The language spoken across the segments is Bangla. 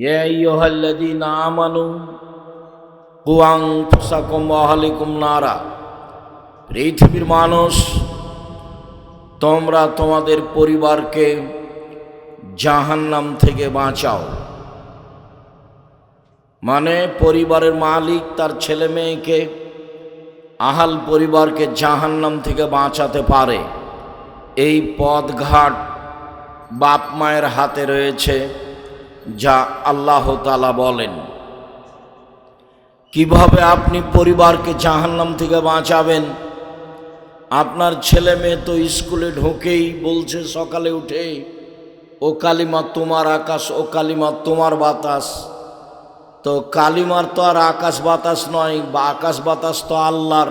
ইয়া আইয়ুহাল্লাযীনা আমানু কু আনফুসাকুম ওয়া আহলিকুম নারা। পৃথিবীর মানুষ, তোমরা তোমাদের পরিবারকে জাহান্নাম থেকে বাঁচাও। মানে পরিবারের মালিক তার ছেলে মেয়েকে, আহাল পরিবারকে জাহান্নাম থেকে বাঁচাতে পারে। এই পথঘাট বাপ মায়ের হাতে রয়েছে, যা আল্লাহ তাআলা বলেন। কিভাবে আপনি পরিবারকে জাহান্নাম থেকে বাঁচাবেন? আপনার ছেলে মেয়ে তো স্কুলে ঢোকেই বলছে সকালে উঠে, ও কালিমা তোমার আকাশ, ও কালিমা তোমার বাতাস। তো কালিমার তো আর আকাশ বাতাস নয়, বা আকাশ বাতাস তো আল্লাহর।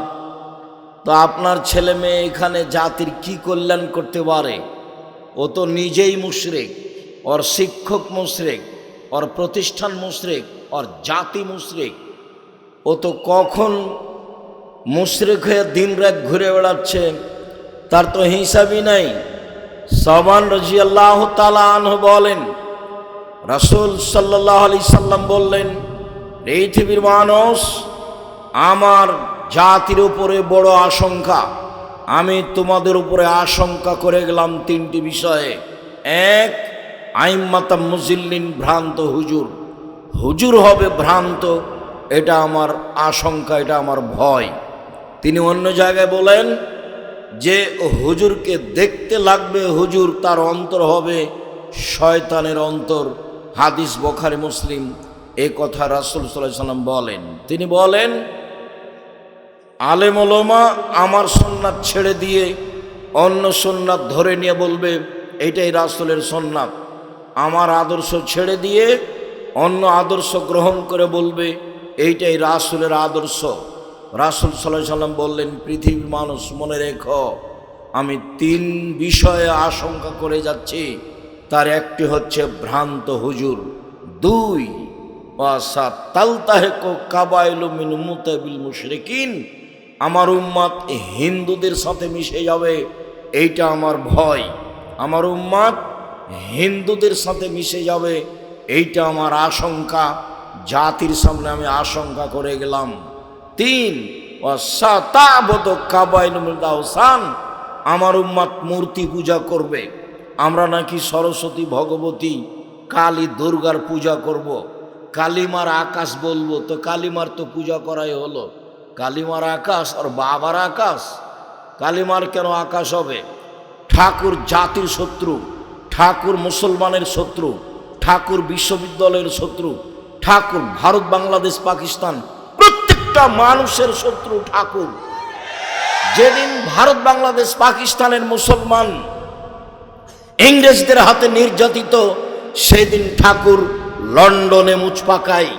তো আপনার ছেলে মেয়ে এখানে জাতির কি কল্যাণ করতে পারে? ও তো নিজেই মুশরিক, ওর শিক্ষক মুশরিক, ওর প্রতিষ্ঠান মুশরিক, ওর জাতি মুশরিক। ও তো কখন মুশরিক হয়ে দিন রাত ঘুরে বেড়াচ্ছে, তার তো হিসাবই নাই। সাবান রাদিয়াল্লাহু তাআলা আনহু বলেন, রাসূল সাল্লাল্লাহু আলাইহি সাল্লাম বললেন, পৃথিবীর মানুষ, আমার জাতির উপরে বড় আশঙ্কা। আমি তোমাদের উপরে আশঙ্কা করে গেলাম তিনটি বিষয়ে। এক, আইম্মাতাম মুজিল্লিন, ভ্রান্ত হুজুর। হুজুর হবে ভ্রান্ত, এটা আমার আশঙ্কা, এটা আমার ভয়। তিনি অন্য জায়গায় বলেন যে হুজুরকে দেখতে লাগবে হুজুর, তার অন্তর হবে শয়তানের অন্তর। হাদিস বুখারী মুসলিম। এই কথা রাসূল সাল্লাল্লাহু আলাইহি সাল্লাম বলেন। তিনি বলেন, আলেম ওলামা আমার সুন্নাত ছেড়ে দিয়ে অন্য সুন্নাত ধরে নিয়ে বলবে এইটাই রাসূলের সুন্নাত। আমার আদর্শ ছেড়ে দিয়ে অন্য আদর্শ গ্রহণ করে বলবে এইটাই রাসূলের আদর্শ। রাসূল সাল্লাল্লাহু আলাইহি সাল্লাম বললেন, পৃথিবীর মানুষ মনে রেখো, আমি তিন বিষয়ে আশঙ্কা করে যাচ্ছি। তার একটি হচ্ছে ভ্রান্ত হুজুর। দুই, ওয়াসাতালতাহিকু কাবাইলু মিন মুতাবিল মুশরিকিন, আমার উম্মত হিন্দুদের সাথে মিশে যাবে, এইটা আমার ভয়। আমার উম্মত হিন্দুদের সাথে মিশে যাবে, এইটা আমার আশঙ্কা। জাতির সামনে আমি আশঙ্কা করে গেলাম। তিন, ওয়াসাতাবুদু কাবাইলু মিনাল আওসান, আমার উম্মত মূর্তি পূজা করবে। আমরা নাকি সরস্বতী, ভগবতী, কালী, দুর্গার পূজা করব। কালিমার আকাশ বলবো, তো কালিমার তো পূজা করাই হলো। কালিমার আকাশ আর বাবার আকাশ, কালিমার কেন আকাশ হবে? ঠাকুর জাতির শত্রু, ঠাকুর মুসলমানের শত্রু, ঠাকুর বিশ্ববিদ্যালয়ের শত্রু, ঠাকুর ভারত, বাংলাদেশ, পাকিস্তান, প্রত্যেকটা মানুষের শত্রু ঠাকুর। যেদিন ভারত, বাংলাদেশ, পাকিস্তানের মুসলমান ইংরেজদের হাতে নির্যাতিত, সেদিন ঠাকুর লন্ডনে মুচ পাকায়।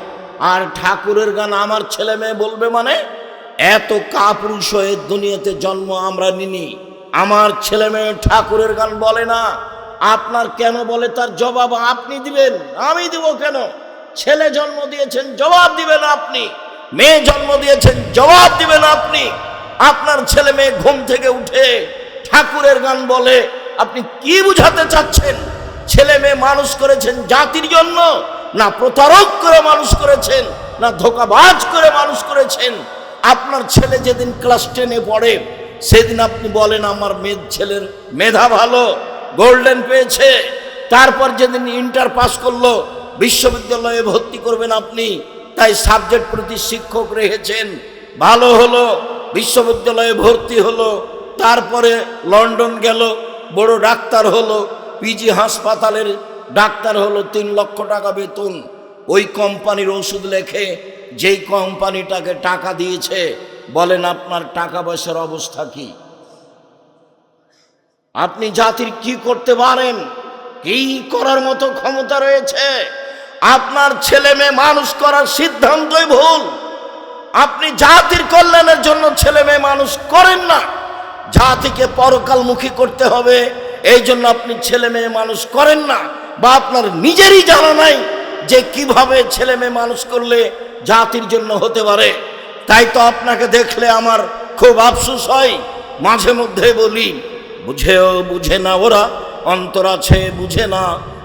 আর ঠাকুরের গান আমার ছেলে মেয়ে বলবে মানে? এত কাপুরুষ হয়ে দুনিয়াতে জন্ম আমরা নিনি, আমার ছেলে মেয়ে ঠাকুরের গান বলে না। আপনার কেন বলে তার জবাব আপনি দিবেন, আমি দিব কেন? ছেলে জন্ম দিয়েছেন, জবাব দিবেন আপনি। মেয়ে জন্ম দিয়েছেন, জবাব দিবেন আপনি। আপনার ছেলে মেয়ে ঘুম থেকে উঠে ঠাকুরের গান বলে, আপনি কি বুঝাতে চাচ্ছেন? ছেলে মেয়ে মানুষ করেছেন জাতির জন্য, না প্রতারক করে মানুষ করেছেন, না ধোঁকাবাজ করে মানুষ করেছেন? আপনার ছেলে যেদিন ক্লাস 10-এ পড়ে, সেদিন আপনি বলেন আমার ছেলের মেধা ভালো, গোল্ডেন পেয়েছে। তারপর যেদিন ইন্টার পাস করলো, বিশ্ববিদ্যালয়ে ভর্তি করবেন আপনি, তাই সাবজেক্ট প্রতি শিক্ষক রেখেছেন, ভালো হলো, বিশ্ববিদ্যালয়ে ভর্তি হলো। তারপরে লন্ডন গেল, বড় ডাক্তার হলো, পিজি হাসপাতালের ডাক্তার হলো, 3 লক্ষ টাকা বেতন। ওই কোম্পানির ওষুধ লেখে, যেই কোম্পানিটাকে টাকা দিয়েছে, বলেন আপনার টাকা পয়সার অবস্থা কি? আপনি জাতির কি করতে পারেন? কি করার মতো ক্ষমতা রয়েছে? আপনার ছেলে মেয়ে মানুষ করার সিদ্ধান্তই ভুল। আপনি জাতির কল্যাণের জন্য ছেলে মেয়ে মানুষ করেন না, জাতিকে পরকালমুখী করতে হবে, এই জন্য আপনি ছেলে মেয়ে মানুষ করেন না। বা আপনার নিজেরই জানা নাই যে কিভাবে ছেলে মেয়ে মানুষ করলে জাতির জন্য হতে পারে। তাই তো আপনাকে দেখলে আমার খুব আফসোস হয়, মাঝে মধ্যে বলি, বুঝেও বুঝে না ওরা, অন্তর আছে বুঝে না,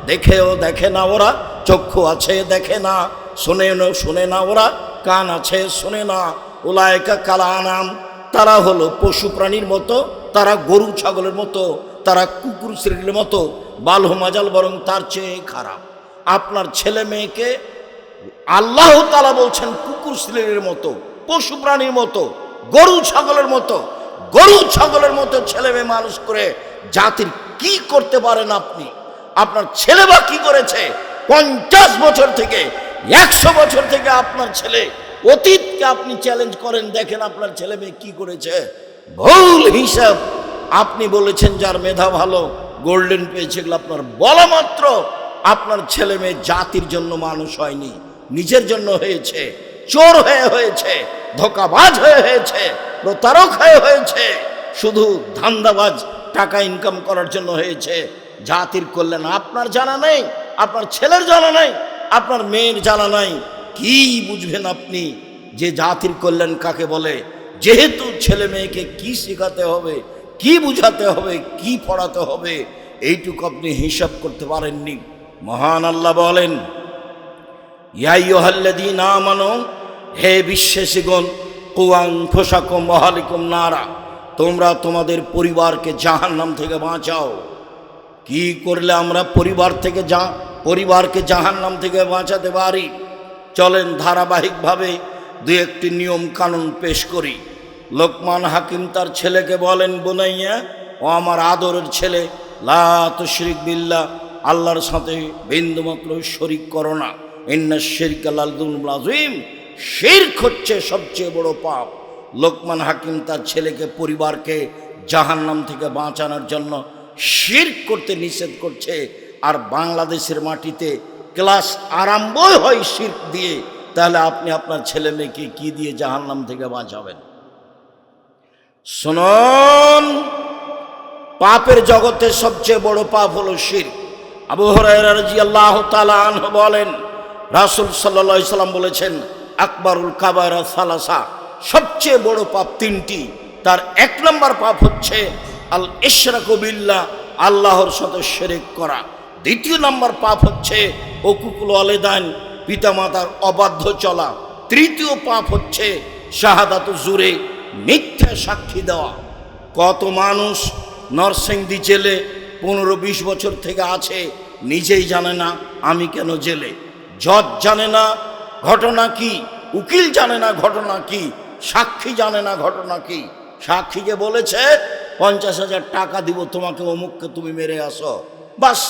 দেখেও দেখে না ওরা, চক্ষু আছে দেখে না, শোনে না ওরা, কান আছে শোনে না। উলায়েকা কাল আনাম, তারা হলো পশু প্রাণীর মতো, তারা গরু ছাগলের মতো, তারা কুকুর শ্রেণীর মতো, বালহুম আযাল, বরং তার চেয়ে খারাপ। আপনার ছেলে মেয়েকে আল্লাহ তাআলা বলছেন কুকুর শ্রেণীর মতো, পশু প্রাণীর মতো, গরু ছাগলের মতো। গরু ছাগলের মতো ছেলে মেয়ে মানুষ করে জাতির কি করতে পারেন আপনি? আপনার ছেলে বা কি করেছে? 50 বছর থেকে 100 বছর থেকে আপনার ছেলে, অতীতকে আপনি চ্যালেঞ্জ করেন, দেখেন আপনার ছেলে মেয়ে কি করেছে। ভুল হিসাব। আপনি বলেছেন যার মেধা ভালো গোল্ডেন পেয়েছে, এগুলো আপনার বলা মাত্র। আপনার ছেলে মেয়ে জাতির জন্য মানুষ হয়নি, নিজের জন্য হয়েছে। চোর হয়েছে, ধোঁকাবাজ হয়েছে, প্রতারক হয়েছে, শুধু ধান্দাবাজ, টাকা ইনকাম করার জন্য হয়েছে। জাতির কল্যাণ আপনার জানা নেই, আপনার ছেলের জানা নাই, আপনার মেয়ের জানা নাই। কি বুঝবেন আপনি যে জাতির কল্যাণ কাকে বলে? যেহেতু ছেলে মেয়েকে কি শেখাতে হবে, কি বুঝাতে হবে, কি পড়াতে হবে, এইটুকু আপনি হিসাব করতে পারেননি। মহান আল্লাহ বলেন, ইয়া আইয়ুহাল্লাযীনা আমানু, হে বিশ্বাসীগণ, কু আনফুসাকুম ওয়া আহলিকুম নারা, তোমরা তোমাদের পরিবারকে জাহান্নাম থেকে বাঁচাও। কি করলে আমরা পরিবারকে জাহান্নাম থেকে বাঁচাতে পারি? চলেন ধারাবাহিকভাবে দু একটি নিয়ম কানুন পেশ করি। লোকমান হাকিম তার ছেলেকে বলেন, বুনাইয়া, ও আমার আদরের ছেলে, লা তুশরিক বিল্লাহ, আল্লাহর সাথে বিন্দুমাত্র শরিক করো না। ইন্নাশ শিরকা লাযুলমুন আযীম, শিরক হচ্ছে সবচেয়ে বড় পাপ। লোকমান হাকিম তার ছেলেকে, পরিবারকে জাহান্নাম থেকে বাঁচানোর জন্য শিরক করতে নিষেধ করছে। আর বাংলাদেশের মাটিতে ক্লাস আরম্ভই হয় শিরক দিয়ে। তাহলে আপনি আপনার ছেলে মেয়েকে কি দিয়ে জাহান্নাম থেকে বাঁচাবেন? শুনুন, পাপের জগতে সবচেয়ে বড় পাপ হলো শিরক। আবু হুরায়রা রাদিয়াল্লাহু তাআলা আনহু বলেন, রাসূল সাল্লাল্লাহু আলাইহি সাল্লাম বলেছেন, আকবারুল কাবায়রা সালাসা, সবচেয়ে বড় পাপ তিনটি। তার 1 নম্বর পাপ হচ্ছে আল ইশরাকু বিল্লাহ, আল্লাহর সাথে শিরক করা। 2 নম্বর পাপ হচ্ছে উকুকুল ওয়ালিদাইন, পিতামাতার অবাধ্য চলা। 3 পাপ হচ্ছে শাহাদাতু জুরে, মিথ্যা সাক্ষী দেওয়া। কত মানুষ নরসিংদী জেলে 15-20 বছর থেকে আছে, নিজেই জানে না আমি কেন জেলে। জজ জানে না ঘটনা কি, উকিল জানে না ঘটনা কি, সাক্ষী জানে না ঘটনা কি। সাক্ষীকে বলেছে 50,000 টাকা দিব তোমাকে, অমুককে তুমি মেরে আসো, বাস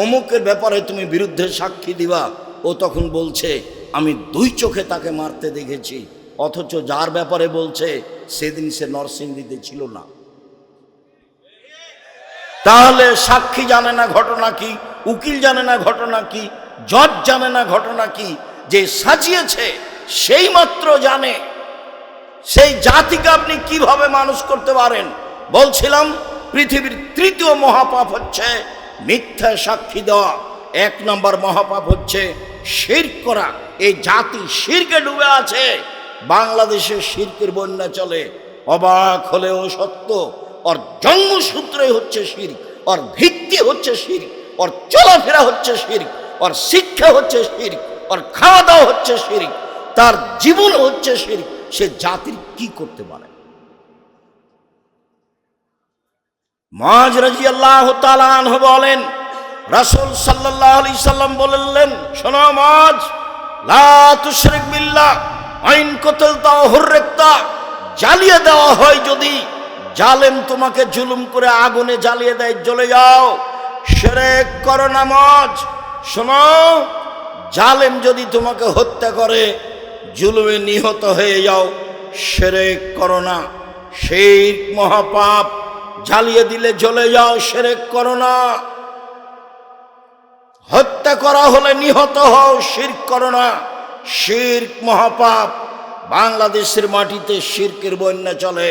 অমুকের ব্যাপারে তুমি বিরুদ্ধে সাক্ষী দিবা। ও তখন বলছে আমি 2 চোখে তাকে মারতে দেখেছি, অথচ যার ব্যাপারে বলছে সেদিন সে নরসিংদীতে ছিল না। তাহলে সাক্ষী জানে না ঘটনা কি, উকিল জানে না ঘটনা কি, জজ জানে না ঘটনা কি, যে সাজিয়েছে সেই মাত্র জানে। সেই জাতিকে আপনি কিভাবে মানুষ করতে পারেন? বলছিলাম পৃথিবীর 3য় মহাপাপ হচ্ছে মিথ্যা সাক্ষী দেওয়া। 1 নম্বর মহাপাপ হচ্ছে শিরক করা। এই জাতি শিরকে ডুবে আছে। বাংলাদেশে শিরকের বন্যা চলে, অবাক হলেও সত্য। ওর জন্মসূত্রে হচ্ছে শিরক, ওর ভিত্তি হচ্ছে শিরক, ওর চলাফেরা হচ্ছে শিরক, ওর শিক্ষা হচ্ছে শিরক, ওর খাওয়া দাওয়া হচ্ছে শিরক, তার জীবন হচ্ছে শিরক। সে জাতির কি করতে পারে? মুআয রাদিয়াল্লাহু তাআলা আনহু বলেন, রাসূল সাল্লাল্লাহু আলাইহি সাল্লাম বললেন, শোনো মুআয, লা তুশরিক বিল্লাহ আইন কতলতা হুররিকতা, জ্বালিয়ে দেওয়া হয় যদি, জালেম তোমাকে জুলুম করে আগুনে জ্বালিয়ে দেয়, জ্বলে যাও, শিরক করো না। মুআয শোনো, জালেম যদি তোমাকে হত্যা করে, জুলুমে নিহত হয়ে যাও, শিরক করো না। শিরক মহাপাপ, জ্বালিয়ে দিলে জ্বলে যাও, শিরক করো না। হত্যা করা হলে নিহত হও, শিরক করো না। শিরক মহাপাপ। বাংলাদেশের মাটিতে শিরকের বন্যা চলে।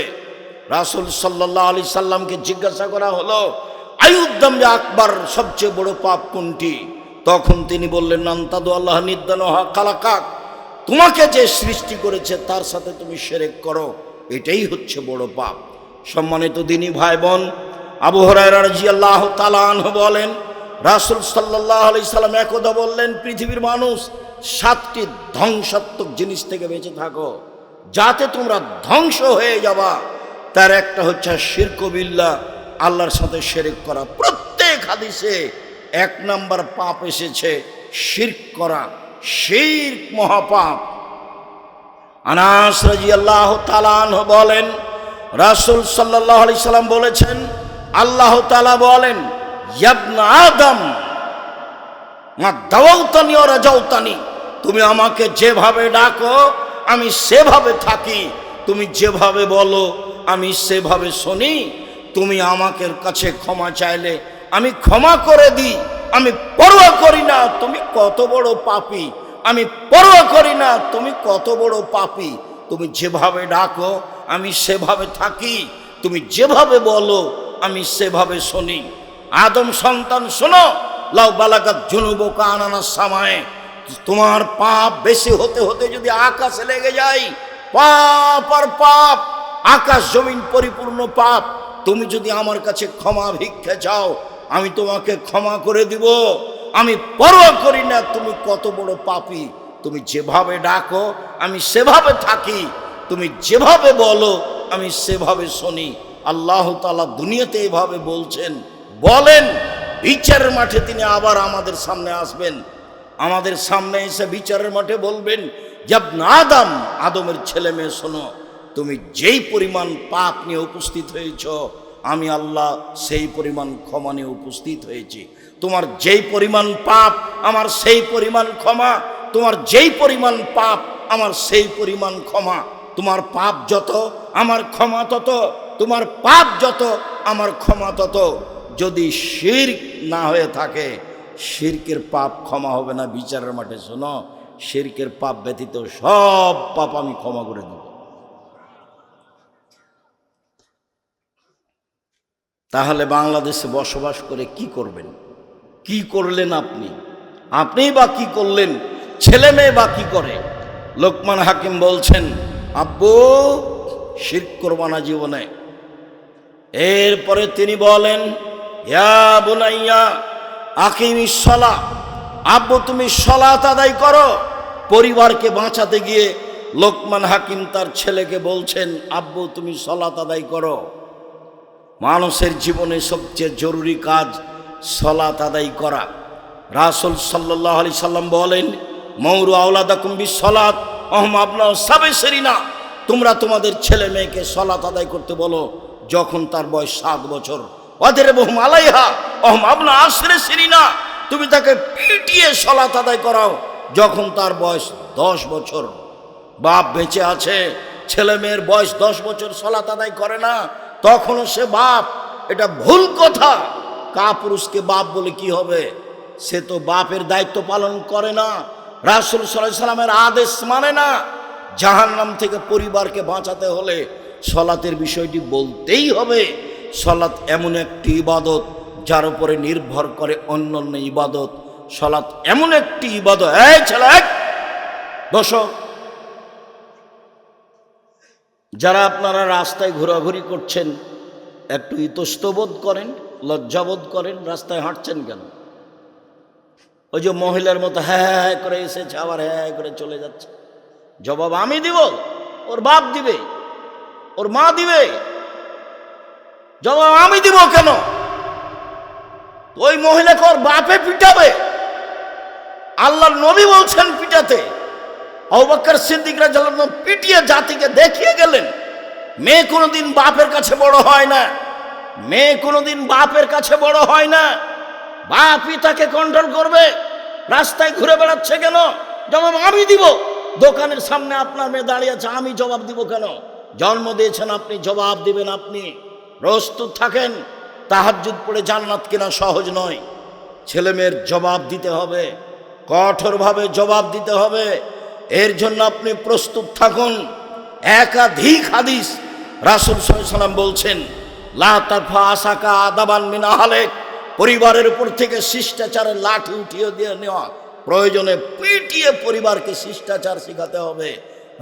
রাসূল সাল্লাল্লাহু আলাইহি সাল্লামকে জিজ্ঞাসা করা হলো, আইয়ুদ্দামে আকবার, সবচেয়ে বড় পাপ কোনটি? তখন তিনি বললেন, আনতাদু আল্লাহ নিদ্দান ওয়া খালাকাক, তোমাকে যে সৃষ্টি করেছে তার সাথে তুমি শিরক করো, এটাই হচ্ছে বড় পাপ। সম্মানিত দিনী ভাই বোন, আবু হুরায়রা রাদিয়াল্লাহু তাআলা আনহু বলেন, রাসূল সাল্লাল্লাহু আলাইহি সাল্লাম একদা বললেন, পৃথিবীর মানুষ 7টি ধ্বংসাত্মক জিনিস থেকে বেঁচে থাকো, যাতে তোমরা ধ্বংস হয়ে যাবা। তার একটা হচ্ছে শিরক বিল্লাহ, আল্লাহর সাথে শিরক করা। প্রত্যেক হাদিসে 1 নম্বর পাপ এসেছে শিরক করা। শিরক মহাপাপ। আনাস রাদিয়াল্লাহু তাআলা আনহু বলেন, রাসূল সাল্লাল্লাহু আলাইহি সাল্লাম বলেছেন, আল্লাহ তাআলা বলেন, ইবনা আদম মা দাওয়াতানি ওয়া রাজাউতানি, তুমি আমাকে যেভাবে ডাকো আমি সেভাবে থাকি, তুমি যেভাবে বলো আমি সেভাবে শুনি, তুমি আমাকে কাছে ক্ষমা চাইলে আমি ক্ষমা করে দিই, আমি পরোয়া করি না তুমি কত বড় পাপী, আমি পরোয়া করি না তুমি কত বড় পাপী, তুমি যেভাবে ডাকো আমি সেভাবে থাকি, তুমি যেভাবে বলো আমি সেভাবে শুনি। আদম সন্তান শোনো, লাউ বালাগাত জুনুবুকা আনানাস সামায়ে, তোমার পাপ বেশি হতে হতে যদি আকাশে লেগে যায়, পাপ আর পাপ, আকাশ জমিন পরিপূর্ণ পাপ, তুমি যদি আমার কাছে ক্ষমা ভিক্ষা চাও আমি তোমাকে ক্ষমা করে দিব, আমি পরোয়া করি না তুমি কত বড় পাপী, তুমি যেভাবে ডাকো আমি সেভাবে থাকি, তুমি যেভাবে বলো আমি সেভাবে শুনি। আল্লাহ তাআলা দুনিয়াতে এইভাবে বলছেন, বলেন বিচারের মাঠে তিনি আবার আমাদের সামনে আসবেন, আমাদের সামনে এসে বিচারের মাঠে বলবেন, ইবনা আদম, আদমের ছেলে মেয়ে শোনো, তুমি যেই পরিমাণ পাপ নিয়ে উপস্থিত হয়েছ আমি আল্লাহ সেই পরিমাণ ক্ষমা নিয়ে উপস্থিত হয়েছি, তোমার যেই পরিমাণ পাপ আমার সেই পরিমাণ ক্ষমা, তোমার যেই পরিমাণ পাপ আমার সেই পরিমাণ ক্ষমা, তোমার পাপ যত আমার ক্ষমা তত, তোমার পাপ যত আমার ক্ষমা তত। যদি শিরক না হয়ে থাকে, শিরকের পাপ ক্ষমা হবে না বিচারের মাঠে। শোনো, শিরকের পাপ ব্যতীত সব পাপ আমি ক্ষমা করে দেব। তাহলে বাংলাদেশে বসবাস করে কি করবেন? কি করলেন আপনি? আপনিই বা কি করলেন? ছেলে মেয়ে বা কি করে? লোকমান হাকিম বলছেন, আব্বু শিরক করবা না জীবনে। এরপরে তিনি বলেন, ইয়া বুনাইয়া আকিমিস সালাহ, আব্বু তুমি সালাত আদায় করো। পরিবারকে বাঁচাতে গিয়ে লোকমান হাকিম তার ছেলেকে বলছেন, আব্বু তুমি সালাত আদায় করো। মানুষের জীবনে সবচেয়ে জরুরি কাজ সালাত আদায় করা। রাসূল সাল্লাল্লাহু আলাইহি সাল্লাম বলেন, মৌরু আওলাদাকুম বিসসালাত ওয়াহুম আবনাউ সাবঈ সিনিনা, তোমরা তোমাদের ছেলে মেয়েকে সালাত আদায় করতে বলো যখন তার বয়স 7 বছর। ওয়াদরিবহুম আলাইহা ওয়াহুম আবনাউ 10 সিনিনা, তুমি তাকে পিটিয়ে সালাত আদায় করাও যখন তার বয়স 10 বছর। বাপ বেঁচে আছে, ছেলে মেয়ের বয়স 10 বছর সালাত আদায় করে না, তখনও সে বাপ। এটা ভুল কথা। কাপুরুষকে বাপ বলে কি হবে? সে তো বাপের দায়িত্ব পালন করে না, রাসূল সাল্লাল্লাহু আলাইহি সাল্লামের আদেশ মানে না। জাহান্নাম থেকে পরিবারকে বাঁচাতে হলে সালাতের বিষয়টি বলতেই হবে। সালাত এমন একটি ইবাদত যার উপরে নির্ভর করে অন্যান্য ইবাদত। সালাত এমন একটি ইবাদত, এই ছেলে বসো, যারা আপনারা রাস্তায় ঘোরাঘুরি করছেন একটু ইতস্তবোধ করেন, লজ্জাবোধ করেন, রাস্তায় হাঁটছেন কেন? ওই যে মহিলার মতো হ্যাঁ হ্যাঁ করে এসেছে আবার হ্যাঁ করে চলে যাচ্ছে। জবাব আমি দিব? ওর বাপ দিবে? ওর মা দিবে? জবাব আমি দিব কেন? ওই মহিলাকে ওর বাপে পিটাবে। আল্লাহর নবী বলছেন পিটাতে। আবু বকর সিদ্দিক রাদিয়াল্লাহু আনহু পিটিয়ে জাতিকে দেখিয়ে গেলেন, মেয়ে কোনোদিন বাপের কাছে বড় হয় না, মেয়ে কোনোদিন বাপের কাছে বড় হয় না। বাপই তাকে কন্ট্রোল করবে। রাস্তায় ঘুরে বেড়াচ্ছে কেন? জবাব আমি দিব। দোকানের সামনে আপনার মেয়ে দাঁড়িয়ে আছে, আমি জবাব দিব কেন? জন্ম দিয়েছেন আপনি, জবাব দিবেন আপনি। প্রস্তুত থাকেন। তাহাজ্জুদ পড়ে জান্নাত কেনা সহজ নয়। ছেলে মেয়ের জবাব দিতে হবে, কঠোরভাবে জবাব দিতে হবে। এর জন্য আপনি প্রস্তুত থাকুন। একাধিক হাদিস রাসূল সাল্লাল্লাহু আলাইহি ওয়াসাল্লাম বলছেন, লা তারফা আসাকা আদাবান মিন আহলিক, পরিবারের উপর থেকে শিষ্টাচারের লাঠি উঠিয়ে দিয়ে নেওয়া, প্রয়োজনে পিটিয়ে পরিবারকে শিষ্টাচার শেখাতে হবে।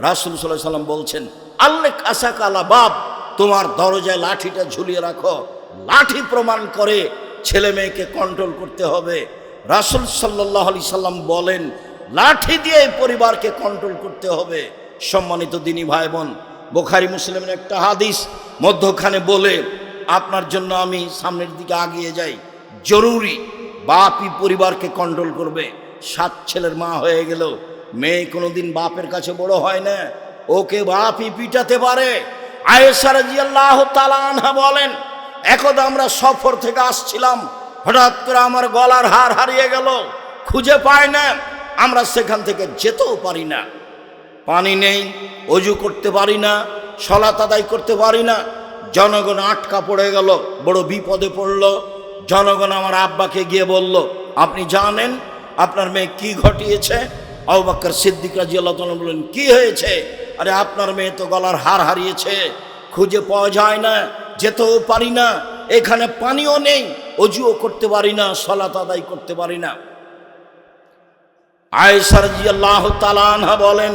রাসূল সাল্লাল্লাহু আলাইহি ওয়াসাল্লাম বলছেন, আল্লেক আসাকা আলা বাব, তোমার দরজায় লাঠিটা ঝুলিয়ে রাখো। লাঠি প্রমাণ করে ছেলে মেয়েকে কন্ট্রোল করতে হবে। রাসূল সাল্লাল্লাহু আলাইহি সাল্লাম বলেন, লাঠি দিয়ে এই পরিবারকে কন্ট্রোল করতে হবে। সম্মানিত দিনী ভাই বোন, বুখারী মুসলিমের একটা হাদিস মধ্যখানে বলে আপনার জন্য আমি সামনের দিকে আগিয়ে যাই। জরুরি বাপই পরিবারকে কন্ট্রোল করবে। 7 ছেলের মা হয়ে গেল, মেয়ে কোনোদিন বাপের কাছে বড় হয় না, ওকে বাপই পিটাতে পারে। আয়েশা রাদিয়াল্লাহু তাআলা আনহা বলেন, একদা আমরা সফর থেকে আসছিলাম, হঠাৎ করে আমার গলার হার হারিয়ে গেল, খুঁজে পাই না, আমরা সেখান থেকে যেতেও পারি না, পানি নেই, অজু করতে পারি না, সালাত আদায় করতে পারি না। জনগণ আটকা পড়ে গেল, বড় বিপদে পড়ল। জনগণ আমার আব্বাকে গিয়ে বলল, আপনি জানেন আপনার মেয়ে কি ঘটিয়েছে? আবু বকর সিদ্দিক রাদিয়াল্লাহু তাআলা বললেন, কি হয়েছে? আরে আপনার মেয়ে তো গলার হার হারিয়েছে, খুঁজে পাওয়া যায় না, যেতেও পারি না, এখানে পানিও নেই, অজুও করতে পারি না, সালাত আদায় করতে পারি না। আয়েশা রাদিয়াল্লাহু তাআলা আনহা বলেন,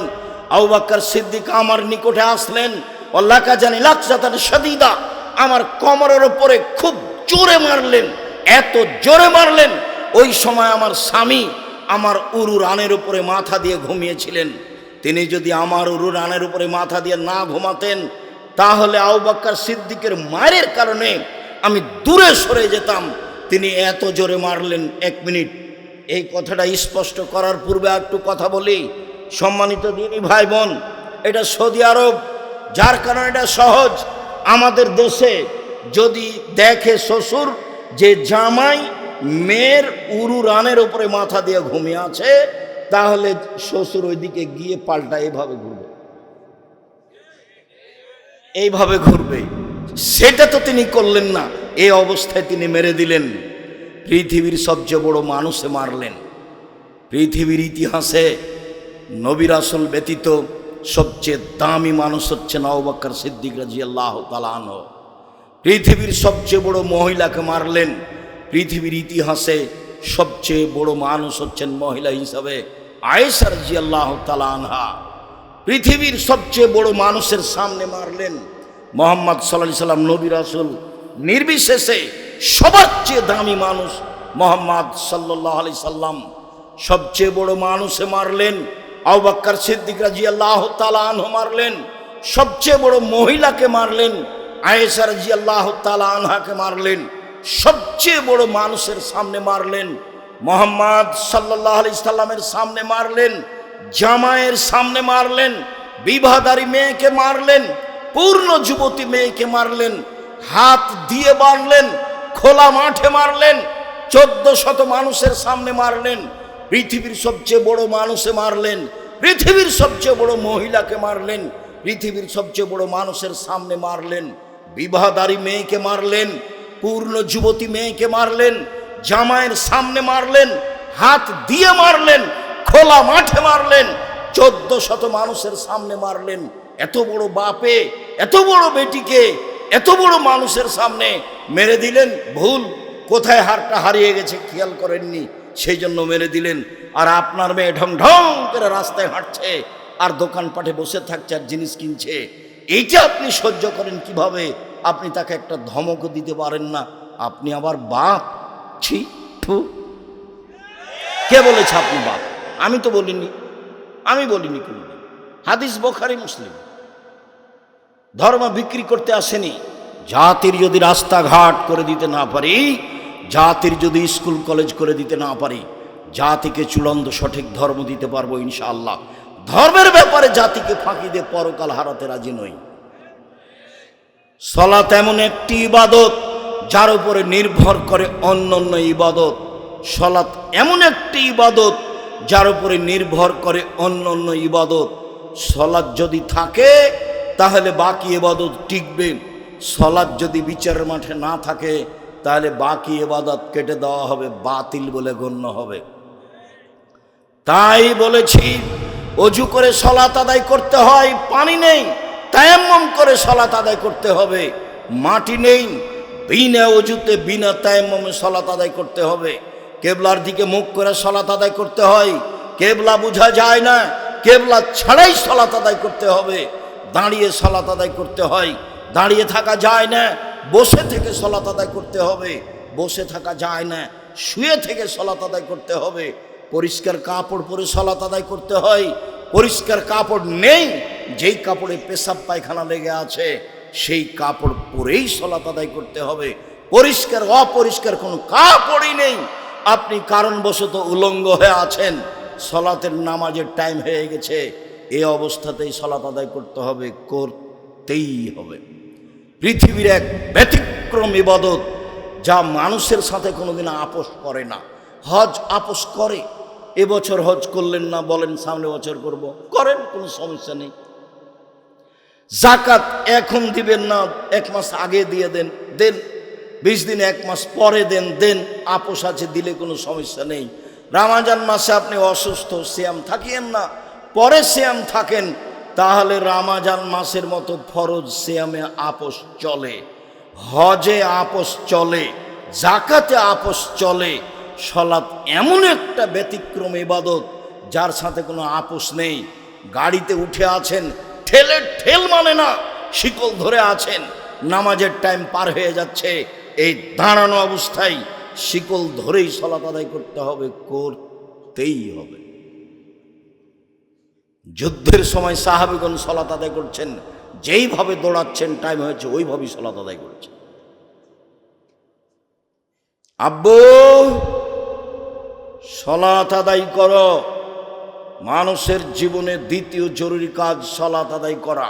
আবু বকর সিদ্দিক আমার নিকটে আসলেন, ওয়াল্লাকা জানি লাকসাতান শাদীদা, আমার কোমরের উপরে খুব জোরে মারলেন, এত জোরে মারলেন, ওই সময় আমার স্বামী আমার উরু রানের উপরে মাথা দিয়ে ঘুমিয়েছিলেন। তিনি যদি আমার উরু রানের উপরে মাথা দিয়ে না ঘুমাতেন, তাহলে আবু বকর সিদ্দিকের মায়ের কারণে আমি দূরে সরে যেতাম। তিনি এত জোরে মারলেন। 1 মিনিট, এই কথাটা স্পষ্ট করার পূর্বে একটু কথা বলি। সম্মানিত দিনী ভাই বোন, এটা সৌদি আরব, যার কারণে এটা সহজ। আমাদের দেশে যদি দেখে শ্বশুর যে জামাই মেয়ের উরু রানের উপরে মাথা দিয়ে ঘুমিয়ে আছে, তাহলে শ্বশুর ওইদিকে গিয়ে পাল্টা এইভাবে ঘুরবে, এইভাবে ঘুরবে। সেটা তো তিনি করলেন না, এই অবস্থায় তিনি মেরে দিলেন। পৃথিবীর সবচেয়ে বড় মানুষে মারলেন। পৃথিবীর ইতিহাসে নবী রাসূল ব্যতীত সবচেয়ে দামি মানুষ হচ্ছেন আবু বকর সিদ্দিক রাদিয়াল্লাহু তাআলা আনহু। পৃথিবীর সবচেয়ে বড় মহিলাকে মারলেন। পৃথিবীর ইতিহাসে সবচেয়ে বড় মানুষ হচ্ছেন মহিলা হিসাবে আয়েশা রাদিয়াল্লাহু তাআলা আনহা। পৃথিবীর সবচেয়ে বড় মানুষের সামনে মারলেন। মুহাম্মদ সাল্লাল্লাহু আলাইহি সাল্লাম নবী রাসূল নির্বিশেষে সবার চেয়ে দামি মানুষ মুহাম্মদ সাল্লাল্লাহু আলাইহি সাল্লাম। সবচেয়ে বড় মানুষে মারলেন আবু বকর সিদ্দিক রাদিয়াল্লাহু তাআলা আনহু মারলেন। সবচেয়ে বড় মহিলাকে মারলেন আয়েশা রাদিয়াল্লাহু তাআলা আনহাকে মারলেন। সবচেয়ে বড় মানুষের সামনে মারলেন মুহাম্মদ সাল্লাল্লাহু আলাইহি সাল্লামের সামনে মারলেন, জামাইয়ের সামনে মারলেন, বিবাহদারী মেয়েকে মারলেন, পূর্ণ যুবতী মেয়েকে মারলেন, হাত দিয়ে মারলেন, খোলা মাঠে মারলেন, 1400 মানুষের সামনে মারলেন। পৃথিবীর সবচেয়ে বড় মানুষে মারলেন, পৃথিবীর সবচেয়ে বড় মহিলাকে মারলেন, পৃথিবীর সবচেয়ে বড় মানুষের সামনে মারলেন, বিবাহদারী মেয়েকে মারলেন, পূর্ণ যুবতী মেয়েকে মারলেন, জামাইয়ের সামনে মারলেন, হাত দিয়ে মারলেন, খোলা মাঠে মারলেন, 1400 মানুষের সামনে মারলেন। এত বড় বাপে এত বড় বেটিকে এত বড় মানুষের সামনে মেরে দিলেন। ভুল, কোথায় হারটা হারিয়ে গেছে খেয়াল করেননি, সেই জন্য মেরে দিলেন। আর আপনার মেয়ে ঢং ঢং করে রাস্তায় হাঁটছে আর দোকানপাটে বসে থাকছে আর জিনিস কিনছে, এইটা আপনি সহ্য করেন কিভাবে? আপনি তাকে একটা ধমকও দিতে পারেন না, আপনি আবার বাপ। ছি, থু। কে বলেছে আপনি বাপ? আমি তো বলিনি, আমি বলিনি কোনদিন। হাদিস বুখারী মুসলিম। ধর্ম বিক্রি করতে আসেনি। জাতির যদি রাস্তাঘাট করে দিতে না পারি, জাতির যদি স্কুল কলেজ করে দিতে না পারি, জাতিকে চূড়ান্ত সঠিক ধর্ম দিতে পারবো ইনশাআল্লাহ। ধর্মের ব্যাপারে জাতিকে ফাঁকি দিয়ে পরকাল হারাতে রাজি নই। সালাত এমন একটি ইবাদত যার উপরে নির্ভর করে অন্যান্য ইবাদত। সালাত এমন একটি ইবাদত যার উপরে নির্ভর করে অন্যান্য ইবাদত। সালাত যদি থাকে তাহলে বাকি ইবাদত টিকবে। সালাত যদি বিচারের মাঠে না থাকে তাহলে বাকি ইবাদত কেটে দেওয়া হবে, বাতিল বলে গণ্য হবে। তাই বলেছি, অজু করে সালাত আদায় করতে হয়, পানি নেই, তায়াম্মুম করে সালাত আদায় করতে হবে। মাটি নেই, বিনা অজুতে বিনা তায়াম্মুমে সালাত আদায় করতে হবে। কেবলার দিকে মুখ করে সালাত আদায় করতে হয়। কেবলা বোঝা যায় না, কেবলা ছাড়াই সালাত আদায় করতে হবে। দাঁড়িয়ে সালাত আদায় করতে হয়, দাঁড়িয়ে থাকা যায় না, বসে থেকে সালাত আদায় করতে হবে। বসে থাকা যায় না, শুয়ে থেকে সালাত আদায় করতে হবে। পরিষ্কার কাপড় পরে সালাত আদায় করতে হয়। পরিষ্কার কাপড় নেই, যেই কাপড়ে পেশাব পায়খানা লেগে আছে সেই কাপড় পরেই সালাত আদায় করতে হবে। পরিষ্কার অপরিষ্কার কোনো কাপড়ই নেই, আপনি কারণবশত উলঙ্গ হয়ে আছেন, সালাতের নামাজের টাইম হয়ে গেছে, এই অবস্থাতেই সালাত আদায় করতে হবে, করতেই হবে। পৃথিবীর এক ব্যতিক্রম ইবাদত যা মানুষের সাথে কোনোদিন আপোষ করে না। হজ আপোষ করে, এবছর হজ করলেন না, বলেন সামনে বছর করব, করেন, কোনো সমস্যা নেই। জাকাত এখন দিবেন না, 1 মাস আগে দিয়ে দেন, দেন। 20 দিন 1 মাস পরে দেন, দেন, আপোষ আছে, দিলে কোনো সমস্যা নেই। রমজান মাসে আপনি অসুস্থ, সিয়াম থাকিয়েন না, পরে সিয়াম থাকেন, তাহলে রমজান মাসের মতো ফরজ সিয়ামে আপোষ চলে, হজে আপোষ চলে, জাকাতে আপোষ চলে। সালাত এমন একটা ব্যতিক্রম ইবাদত যার সাথে কোনো আপোষ নেই। গাড়িতে উঠে আছেন, ঠেলে ঠেল মানে না, শিকল ধরে আছেন, নামাজের টাইম পার হয়ে যাচ্ছে, এই দাঁড়ানো অবস্থায় শিকল ধরেই সালাত আদায় করতে হবে, করতেই হবে। যুদ্ধের সময় সাহাবীগণ সালাত আদায় করছেন, যেইভাবে দৌড়াচ্ছেন, টাইম হয়েছে ওইভাবেই সালাত আদায় করছেন। আব্বু সালাত আদায় করো, মানুষের জীবনে দ্বিতীয় জরুরি কাজ সালাত আদায় করা।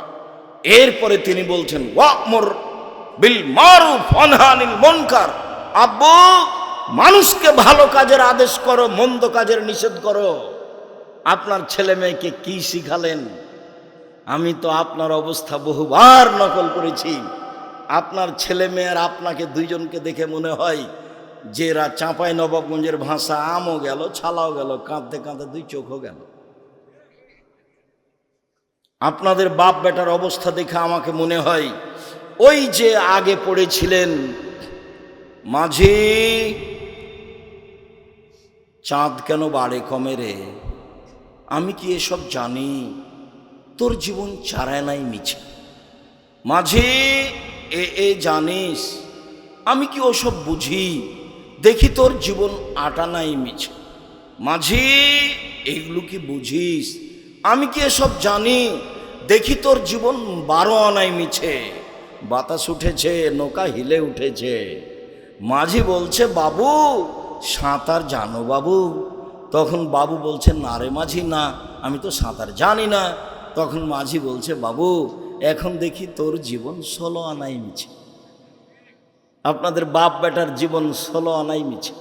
এরপরে তিনি বলছেন ওয়া'মুর বিল মারুফ ওয়ানহা আনিল মুনকার। আব্বু মানুষকে ভালো কাজের আদেশ করো, মন্দ কাজের নিষেধ করো। আপনার ছেলে মেয়েকে কি শিখালেন? আমি তো আপনার অবস্থা বহুবার নকল করেছি। আপনার ছেলে মেয়ের আপনাকে দুইজনকে দেখে মনে হয় যে এরা চাঁপাই নবাবগঞ্জের ভাষা, আমও গেল ছালাও গেল, কাঁদতে কাঁদতে 2 চোখও গেল। আপনাদের বাপ বেটার অবস্থা দেখে আমাকে মনে হয় ওই যে আগে পড়েছিলেন, মাঝি চাঁদ কেন বাড়ে কমে রে, আমি কি এসব জানি, তোর জীবন চারায় নাই মিছে। মাঝি এ জানিস, আমি কি ওসব বুঝি, দেখি তোর জীবন আটা নাই মিছে। মাঝি এগুলো কি বুঝিস, আমি কি এসব জানি, দেখি তোর জীবন 12 আনাই মিছে। বাতাস উঠেছে, নৌকা হিলে উঠেছে। মাঝি বলছে বাবু সাঁতার জানো বাবু? তখন বাবু বলছে না রে মাঝি, না, আমি তো সাঁতার জানি না। তখন মাঝি বলছে বাবু এখন দেখি তোর জীবন 16 আনাই মিছে। আপনাদের বাপ বেটার জীবন 16 আনাই মিছে।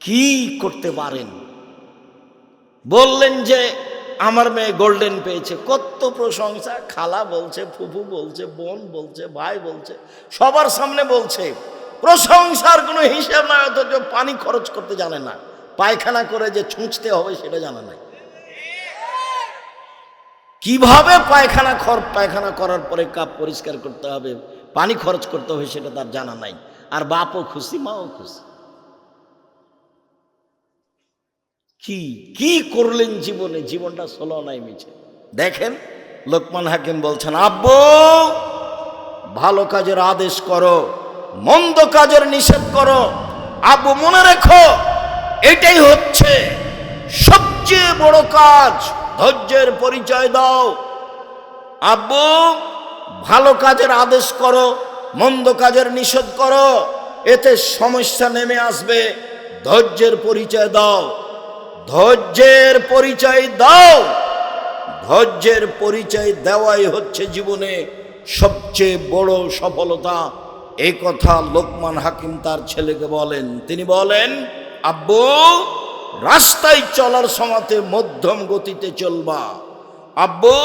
কি করতে পারেন? বললেন যে আমার মেয়ে গোল্ডেন পেয়েছে, কত প্রশংসা, খালা বলছে, ফুফু বলছে, বোন বলছে, ভাই বলছে, সবার সামনে বলছে, প্রশংসার কোনো হিসাব নাই, অথচ পানি খরচ করতে জানে না, পায়খানা করে যে ছুঁচতে হবে সেটা জানা নাই। কিভাবে পায়খানা করার পরে কাপ পরিষ্কার করতে হবে, পানি খরচ করতে হবে সেটা তার জানা নাই। আর বাপও খুশি, মাও খুশি। কি করলেন জীবনে, জীবনটা 16 নাই মিছে। দেখেন লোকমান হাকিম বলছেন আব্বু ভালো কাজের আদেশ করো, মন্দ কাজের নিষেধ করো। আব্বু মনে রেখো এটাই হচ্ছে সবচেয়ে বড় কাজ, ধৈর্যের পরিচয় দাও। আব্বু ভালো কাজের আদেশ করো, মন্দ কাজের নিষেধ করো, এতে সমস্যা নেমে আসবে। ধৈর্যের পরিচয় দাও, ধৈর্যের পরিচয় দাও। ধৈর্যের পরিচয় দেওয়াই হচ্ছে জীবনে সবচেয়ে বড় সফলতা। এই কথা লোকমান হাকিম তার ছেলেকে বলেন। তিনি বলেন আব্বু রাস্তায় চলার সময়তে মধ্যম গতিতে চলবা। আব্বু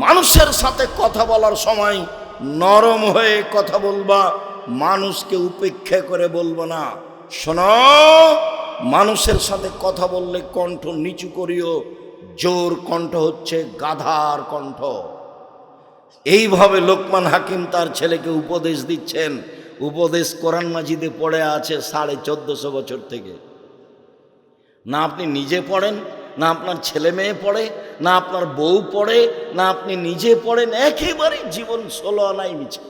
মানুষের সাথে কথা বলার সময় নরম হয়ে কথা বলবা, মানুষকে উপেক্ষা করে বলবো না। শোনো, মানুষের সাথে কথা বললে কণ্ঠ নিচু করিও, জোর কণ্ঠ হচ্ছে গাধার কণ্ঠ। এইভাবে লোকমান হাকিম তার ছেলেকে উপদেশ দিচ্ছেন। উপদেশ কোরআন মাজিদে পড়ে আছে 1450 বছর থেকে। না আপনি নিজে পড়েন, না আপনার ছেলে মেয়ে পড়ে, না আপনার বউ পড়ে, না আপনি নিজে পড়েন, একেবারে জীবন 16 আনাই মিছে।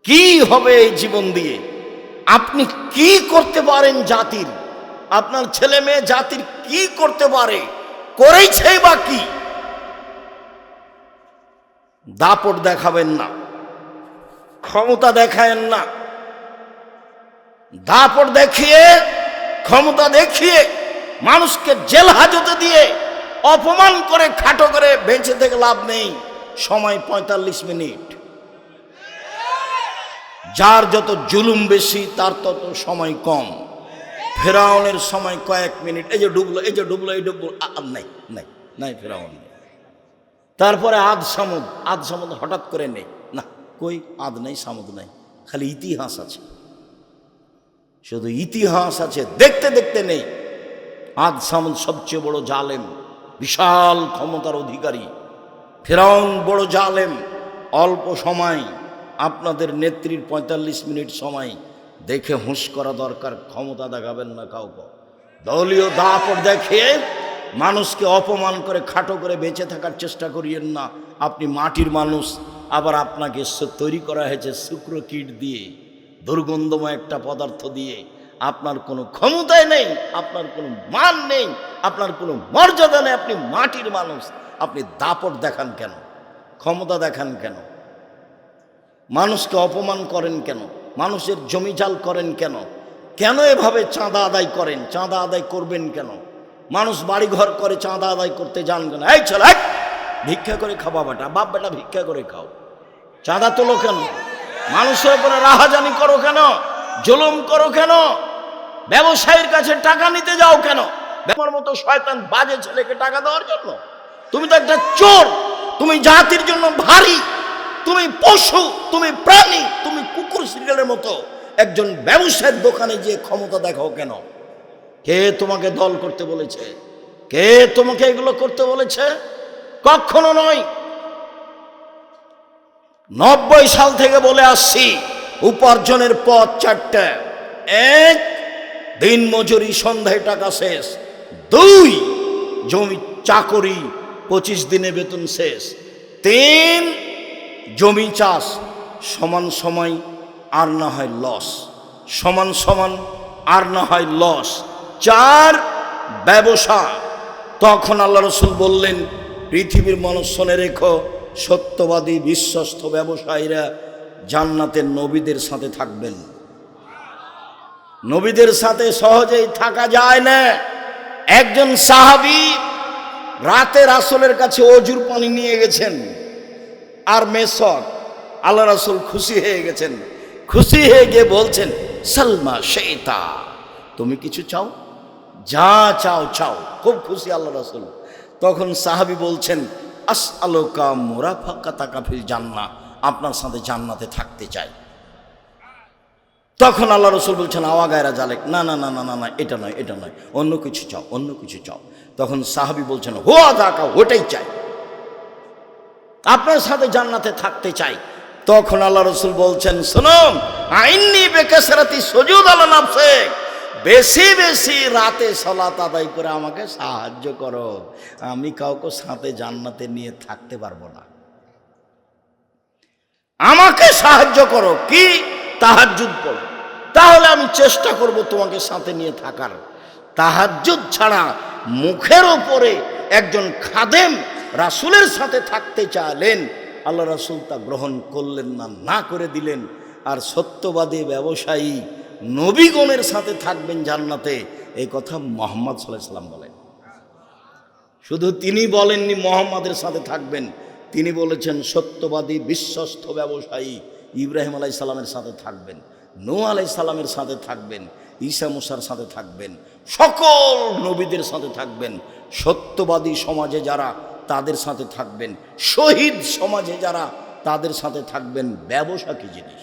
কি হবে এই জীবন দিয়ে? আপনি কি করতে পারেন জাতির? আপনার ছেলে মেয়ে জাতির কি করতে পারে? করেছে বা কি? দাপট দেখাবেন না, ক্ষমতা দেখায়েন না। দাপট দেখিয়ে, ক্ষমতা দেখিয়ে, মানুষকে জেল হাজতে দিয়ে অপমান করে খাটো করে বেঁচে থেকে লাভ নেই। সময় 45 মিনিট। যার যত জুলুম বেশি তার তত সময় কম। ফেরাউনের সময় কয়েক মিনিট। এই যে ডুবলো, এই যে ডুবলো, এই ডুবলো, আর নাই নাই নাই ফেরাউন। তারপরে আদ সামুদ হঠাৎ করে নেই, না কই আদ নাই সামুদ নাই, খালি ইতিহাস আছে, শুধু ইতিহাস আছে, দেখতে দেখতে নেই। আদ সামুদ সবচেয়ে বড় জালেম, বিশাল ক্ষমতার অধিকারী। ফেরাউন বড় জালেম। অল্প সময়, আপনাদের নেত্রীর 45 মিনিট সময় দেখে হুঁশ করা দরকার। ক্ষমতা দেখাবেন না কাউকে। দলীয় দাপট দেখিয়ে মানুষকে অপমান করে খাটো করে বেঁচে থাকার চেষ্টা করিয়েন না। আপনি মাটির মানুষ, আবার আপনাকে তৈরি করা হয়েছে শুক্র কীট দিয়ে, দুর্গন্ধময় একটা পদার্থ দিয়ে। আপনার কোনো ক্ষমতাই নেই, আপনার কোনো মান নেই, আপনার কোনো মর্যাদা নেই। আপনি মাটির মানুষ, আপনি দাপট দেখান কেন? ক্ষমতা দেখান কেন? মানুষকে অপমান করেন কেন? মানুষের জমিজাল করেন কেন? কেন এভাবে চাঁদা আদায় করেন? চাঁদা আদায় করবেন কেন? মানুষ বাড়ি ঘর করে, চাঁদা আদায় করতে যান কেন? এই ছেলে, ভিক্ষা করে খাওয়া বেটা, বাপ বেটা ভিক্ষা করে খাও, চাঁদা তোলো কেন? মানুষের উপরে রাহাজানি করো কেন? জুলুম করো কেন? ব্যবসায়ীর কাছে টাকা নিতে যাও কেন? তোমার মতো শয়তান বাজে ছেলেকে টাকা দেওয়ার জন্য? তুমি তো একটা চোর, তুমি জাতির জন্য ভারী, তুমি পশু, তুমি প্রাণী, তুমি কুকুর সিরিয়ালের মতো। একজন ব্যবসায়ীর দোকানে গিয়ে ক্ষমতা দেখাও কেন? কে তোমাকে দল করতে বলেছে? কে তোমাকে এগুলো করতে বলেছে? কখনো নয়। 90 সাল থেকে বলে আসছি, উপার্জনের পথ 4টা। 1, দিন মজুরি, সন্ধ্যায় টাকা শেষ। 2, জমি চাকরি, 25 দিনে বেতন শেষ। 3, জমি চাষ, সমান সময় আর না হয় লস, সমান সমান আর না হয় লস। 4, ব্যবসা। তখন আল্লাহ রসুল বললেন, পৃথিবীর মানুষ শুনে রেখো, সত্যবাদী বিশ্বস্ত ব্যবসায়ীরা জান্নাতের নবীদের সাথে থাকবেন। নবীদের সাথে সহজেই থাকা যায় না। একজন সাহাবী রাতে রাসূলের কাছে অজুর পানি নিয়ে গেছেন আর মেসক। আল্লাহ রাসূল খুশি হয়ে গেছেন। খুশি হয়ে গিয়ে বলছেন, সালমা শেতা, তুমি কিছু চাও? যা চাও চাও। খুব খুশি আল্লাহ রাসূল। তখন সাহাবী বলছেন, আসআলুকা মুরাফাকাতাকা ফিল জান্নাহ, আপনার সাথে জান্নাতে থাকতে চাই। তখন আল্লাহ রসুল বলছেন, আওয়া গায়রা জালেক, না না না না না না, এটা নয়, এটা নয়, অন্য কিছু চাও, অন্য কিছু চাও। তখন সাহাবী বলছেন, হুয়া যাকা, ওটাই চাই, আপনার সাথে জান্নাতে থাকতে চাই। তখন আল্লাহ রসুল বলছেন, শোনো, আইন্নি বেকাসরাতি সুজুদ আলা নাফসিক, বেশি বেশি রাতে সালাত আদায় করে আমাকে সাহায্য করো। আমি কাউকে সাথে জান্নাতে নিয়ে থাকতে পারবো না, আমাকে সাহায্য করো। কি? তাহাজ্জুদ পড়ো, তাহলে আমি চেষ্টা করব তোমাকে সাথে নিয়ে থাকার। তাহাজ্জুদ ছাড়া মুখের ওপরে একজন খাদেম রাসূলের সাথে থাকতে চাইলেন, আল্লাহ রাসূল তা গ্রহণ করলেন না, না করে দিলেন। আর সত্যবাদী ব্যবসায়ী নবীগণের সাথে থাকবেন জান্নাতে, এই কথা মুহাম্মদ সাল্লাল্লাহু আলাইহি ওয়াসাল্লাম বলেন। শুধু তিনি বলেননি মুহাম্মাদের সাথে থাকবেন, তিনি বলেছেন সত্যবাদী বিশ্বস্ত ব্যবসায়ী ইব্রাহিম আলাইহিস সালামের সাথে থাকবেন, নূহ আলাইহিস সালামের সাথে থাকবেন, ঈসা মুসার সাথে থাকবেন, সকল নবীদের সাথে থাকবেন। সত্যবাদী সমাজে যারা, তাদের সাথে থাকবেন। শহীদ সমাজে যারা, তাদের সাথে থাকবেন। ব্যবসা কি জিনিস?